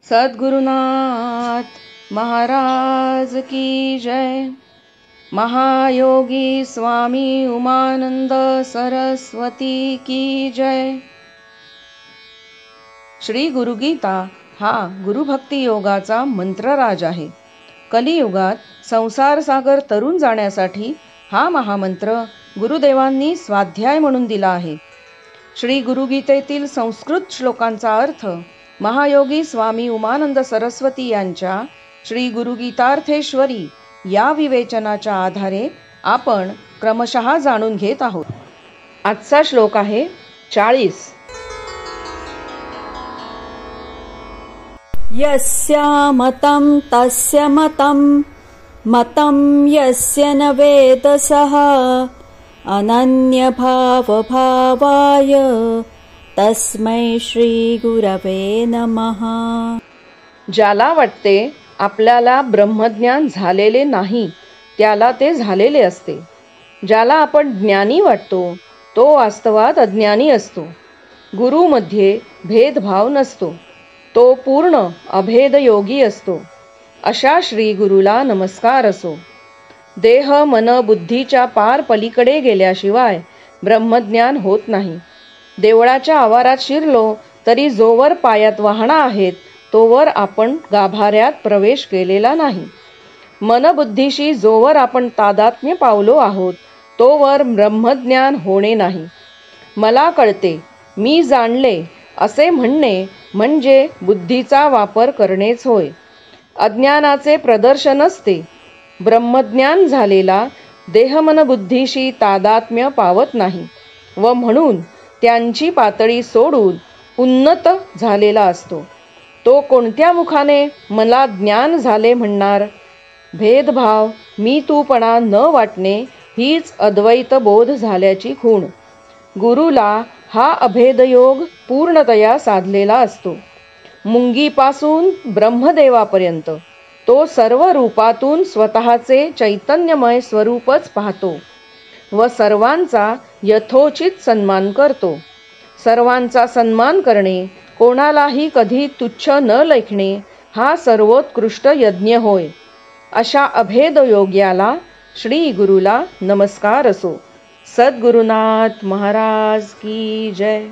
सद्गुरुनाथ महाराज की जय। महायोगी स्वामी उमानंद सरस्वती की जय। श्री गुरुगीता हा गुरुभक्ती योगाचा मंत्रराज आहे। कलियुगात संसार सागर तरुण जाण्यासाठी हा महामंत्र गुरुदेवांनी स्वाध्याय म्हणून दिला आहे। श्री गुरुगीतेतील संस्कृत श्लोकांचा अर्थ महायोगी स्वामी उमानंद सरस्वती यांच्या श्री गुरुगीतार्थेश्वरी या विवेचनाच्या आधारे आपण क्रमशः जाणून घेत आहोत। आजचा श्लोक आहे 40। यस्या मतं तस्य मतं मतं यस्य न वेदसः अनन्यभावभावाय तस्मै श्री गुरवे नमः। ज्याला वाटते आपल्याला ब्रह्मज्ञान झालेले नाही त्याला ते झालेले असते। ज्याला आपण ज्ञानी वाटतो तो वास्तवात अज्ञानी असतो। गुरुमध्ये भेदभाव नसतो, तो पूर्ण अभेद योगी असतो। अशा श्री गुरुला नमस्कार असो। देह मन बुद्धीच्या पार पलीकडे गेल्याशिवाय ब्रह्मज्ञान होत नाही। देवळाच्या आवारात शिरलो तरी जोवर पायात वाहना आहेत तोवर आपण गाभाऱ्यात प्रवेश केलेला नाही। मनबुद्धीशी जोवर आपण तादात्म्य पावलो आहोत तोवर ब्रह्मज्ञान होणे नाही। मला कळते, मी जाणले असे म्हणणे म्हणजे बुद्धीचा वापर करणेच होय। अज्ञानाचे प्रदर्शन असते। ब्रह्मज्ञान झालेला देहमनबुद्धीशी तादात्म्य पावत नाही व म्हणून त्यांची पातळी सोडून उन्नत झालेला असतो। तो कोणत्या मुखाने मला ज्ञान झाले म्हणणार? भेदभाव मी तूपणा न वाटणे हीच अद्वैत बोध झाल्याची खूण। गुरुला हा अभेदयोग पूर्णतया साधलेला असतो। मुंगीपासून ब्रह्मदेवापर्यंत तो सर्व रूपातून स्वतःचे चैतन्यमय स्वरूपच पाहतो व सर्वांचा यथोचित सन्मान करतो। सर्वांचा सन्मान करणे, कोणालाही कधी तुच्छ न लेखणे हा सर्वोत्कृष्ट यज्ञ होय। अशा अभेद योग्याला श्री गुरुला नमस्कार असो। सद्गुरुनाथ महाराज की जय।